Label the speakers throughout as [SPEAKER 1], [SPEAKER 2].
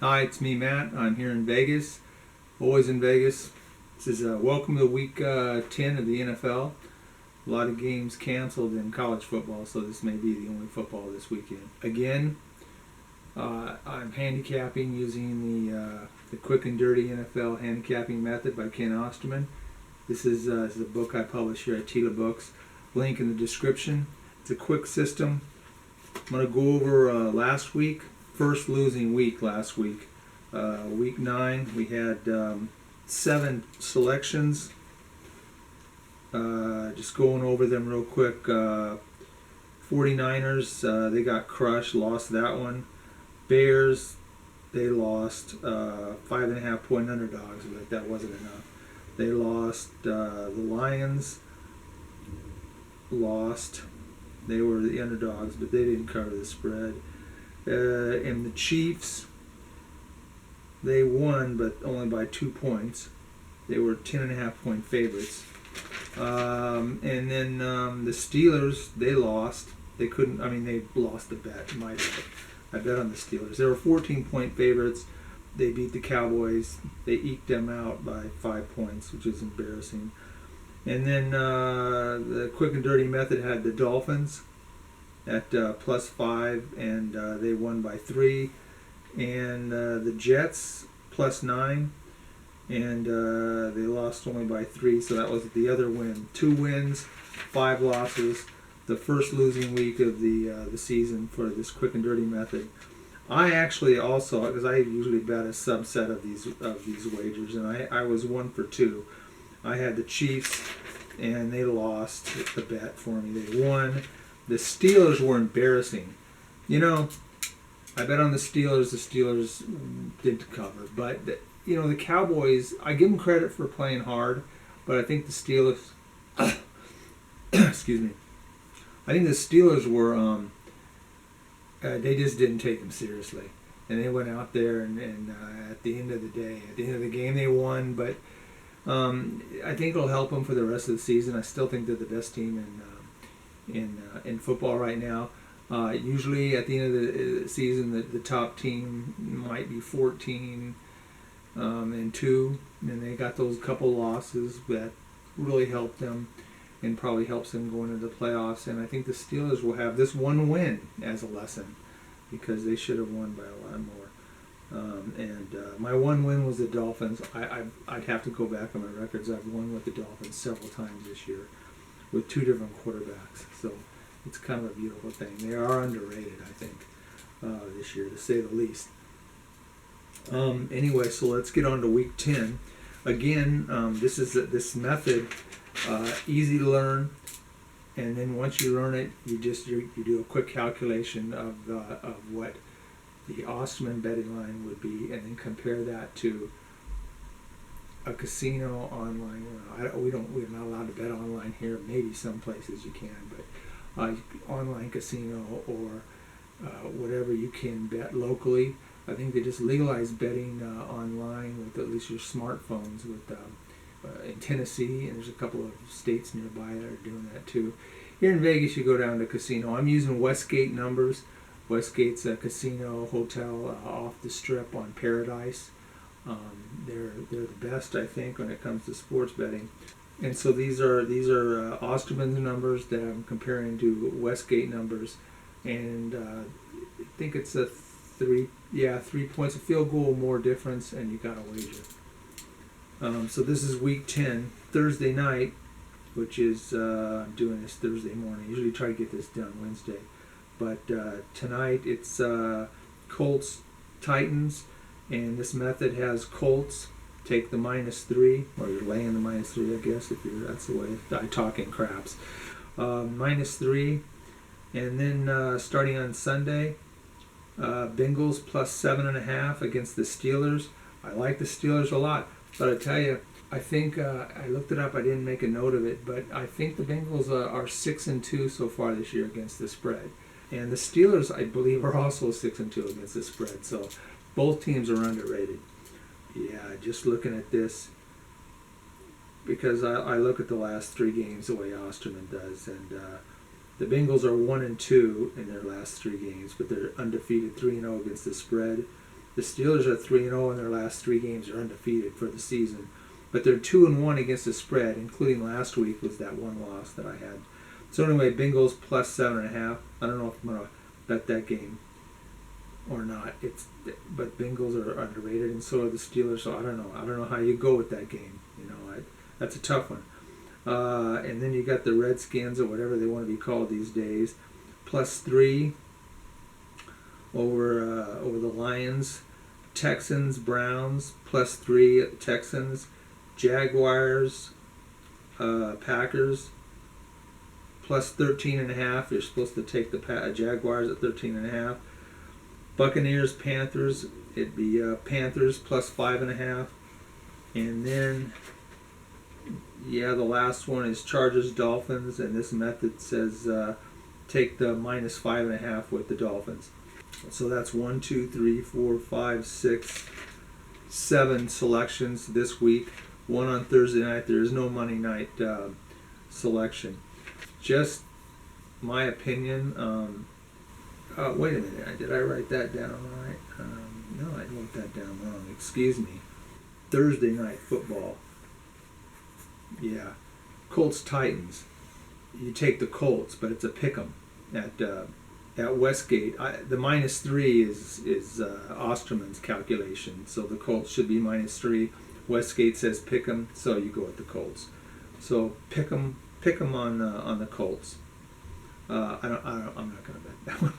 [SPEAKER 1] Hi, it's me, Matt. I'm here in Vegas, always in Vegas. This is welcome to week 10 of the NFL. A lot of games canceled in college football, so this may be the only football this weekend. Again, I'm handicapping using the quick and dirty NFL handicapping method by Ken Osterman. This is a book I publish here at Teela Books. Link in the description. It's a quick system. I'm going to go over last week. First losing week last week. Week 9, we had 7 selections. Just going over them real quick. 49ers, they got crushed, lost that one. Bears, they lost 5.5 point underdogs, but that wasn't enough. They lost. The Lions lost. They were the underdogs, but they didn't cover the spread. And the Chiefs, they won, but only by 2 points. They were 10.5 point favorites. And then the Steelers, they lost. They couldn't. I mean, they lost the bet. I bet on the Steelers. They were 14 point favorites. They beat the Cowboys. They eked them out by 5 points, which is embarrassing. And then the quick and dirty method had the Dolphins at +5, and they won by 3. And the Jets +9, and they lost only by 3. So that was the other win. 2 wins, 5 losses. The first losing week of the season for this quick and dirty method. I actually also, because I usually bet a subset of these wagers, and I was 1 for 2. I had the Chiefs, and they lost the bet for me. They won. The Steelers were embarrassing. You know, I bet on the Steelers. The Steelers didn't cover. But, the Cowboys, I give them credit for playing hard, but I think the Steelers, excuse me, I think the Steelers were, they just didn't take them seriously. And they went out there, and at the end of the day, at the end of the game, they won. But I think it'll help them for the rest of the season. I still think they're the best team in football right now. Usually at the end of the season, the top team might be 14 and 2, and they got those couple losses that really helped them and probably helps them going into the playoffs. And I think the Steelers will have this one win as a lesson because they should have won by a lot more. My one win was the Dolphins. I'd have to go back on my records. I've won with the Dolphins several times this year with 2 different quarterbacks. So it's kind of a beautiful thing. They are underrated, I think, this year, to say the least. Anyway, so let's get on to week 10. Again, this method, easy to learn, and then once you learn it, you do a quick calculation of what the Osterman betting line would be, and then compare that to a casino online. We're not allowed to bet online here. Maybe some places you can, but online casino or whatever you can bet locally. I think they just legalized betting online with at least your smartphones. In Tennessee, and there's a couple of states nearby that are doing that too. Here in Vegas, you go down to casino. I'm using Westgate numbers. Westgate's a casino hotel off the Strip on Paradise. They're the best, I think, when it comes to sports betting. And so these are Osterman's numbers that I'm comparing to Westgate numbers, and I think it's a 3 points, a field goal more difference, and you got a wager. So this is week 10, Thursday night, which is I'm doing this Thursday morning. I usually try to get this done Wednesday. But tonight it's Colts Titans, and this method has Colts take the -3, or you're laying the -3, I guess, that's the way I talk in craps. -3, and then starting on Sunday, Bengals +7.5 against the Steelers. I like the Steelers a lot, but I tell you, I think I looked it up. I didn't make a note of it, but I think the Bengals are 6-2 so far this year against the spread. And the Steelers, I believe, are also 6-2 against the spread. So both teams are underrated. Yeah, just looking at this, because I look at the last 3 games the way Osterman does, and The Bengals are 1-2 in their last 3 games, but they're undefeated 3-0 against the spread. The Steelers are 3-0 in their last 3 games. They're undefeated for the season. But they're 2-1 against the spread, including last week was that one loss that I had. So anyway, Bengals plus 7.5. I don't know if I'm gonna bet that game or not. But Bengals are underrated, and so are the Steelers. So I don't know. I don't know how you go with that game. That's a tough one. And then you got the Redskins, or whatever they want to be called these days, plus 3 over the Lions. Texans, Browns, plus 3 Texans. Jaguars, Packers, plus 13.5. You're supposed to take the Jaguars at 13.5. Buccaneers, Panthers. It'd be Panthers plus 5.5. And then, the last one is Chargers, Dolphins, and this method says take the minus 5.5 with the Dolphins. So that's 1, 2, 3, 4, 5, 6, 7 selections this week. One on Thursday night. There is no Monday night selection. Just my opinion. Wait a minute. Did I write that down right? No, I wrote that down wrong. Excuse me. Thursday night football. Yeah. Colts Titans. You take the Colts, but it's a pick'em at Westgate. The minus 3 is Osterman's calculation, so the Colts should be minus 3. Westgate says pick 'em, so you go with the Colts. So pick 'em on the Colts. I'm not going to bet that one.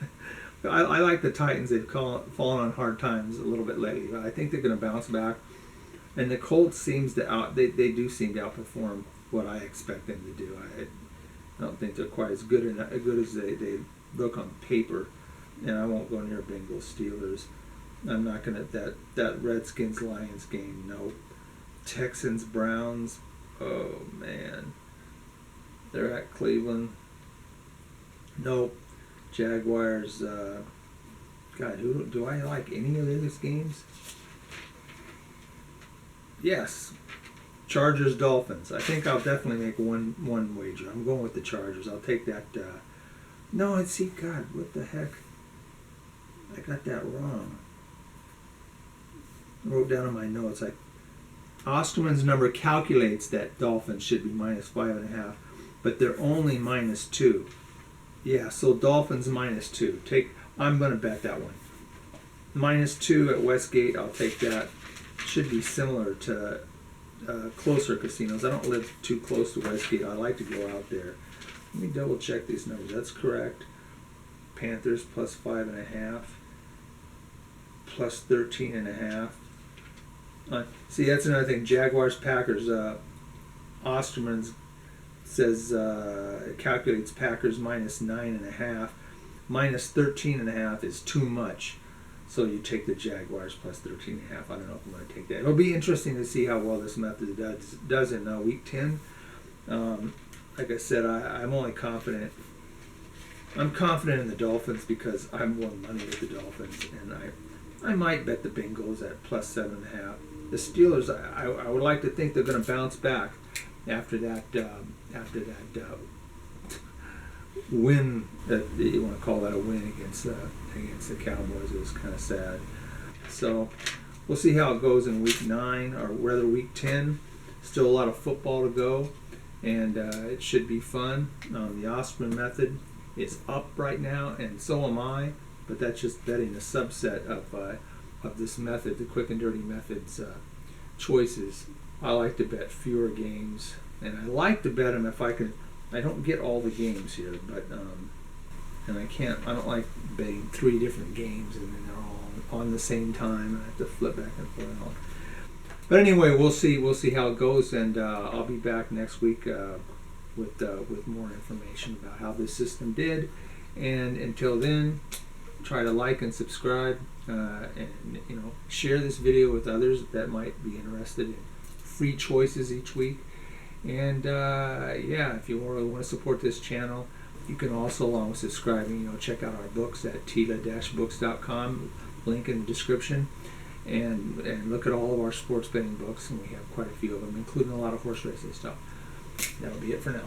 [SPEAKER 1] I like the Titans. They've fallen on hard times a little bit lately, but I think they're going to bounce back. And the Colts they do seem to outperform what I expect them to do. I don't think they're quite as good as they look on paper. And I won't go near Bengals Steelers. I'm not going to that Redskins Lions game. No. Texans Browns. Oh man, they're at Cleveland. Nope. Jaguars. God, do I like any of these games? Yes. Chargers Dolphins. I think I'll definitely make one wager. I'm going with the Chargers. I'll take that. No, see, God, what the heck? I got that wrong. I wrote down in my notes. Osterman's number calculates that Dolphins should be minus 5.5, but they're only minus 2. Yeah, so Dolphins minus 2. I'm going to bet that one. Minus 2 at Westgate. I'll take that. Should be similar to closer casinos. I don't live too close to Westgate. I like to go out there. Let me double check these numbers. That's correct. Panthers plus 5.5, plus 13.5. See, that's another thing. Jaguars, Packers. Osterman says it calculates Packers minus 9.5. Minus 13.5 is too much. So you take the Jaguars plus 13.5. I don't know if I'm going to take that. It'll be interesting to see how well this method does in week 10. Like I said, I'm only confident. I'm confident in the Dolphins because I'm won money with the Dolphins, and I might bet the Bengals at plus 7.5. The Steelers, I would like to think they're going to bounce back after that win. That you want to call that a win against the Cowboys. It was kind of sad. So we'll see how it goes in week 9 or rather week 10. Still a lot of football to go, and it should be fun. The Osterman method is up right now, and so am I. But that's just betting a subset of this method, the quick and dirty methods choices. I like to bet fewer games, and I like to bet them if I can. I don't get all the games here, but and I don't like betting 3 different games and then they're all on the same time, and I have to flip back and forth. But anyway, we'll see how it goes, and I'll be back next week with more information about how this system did. And until then, try to like and subscribe, and share this video with others that might be interested in free choices each week. And if you really want to support this channel, you can also, along with subscribing, check out our books at Teela-Books.com. Link in the description, and look at all of our sports betting books, and we have quite a few of them, including a lot of horse racing stuff. That'll be it for now.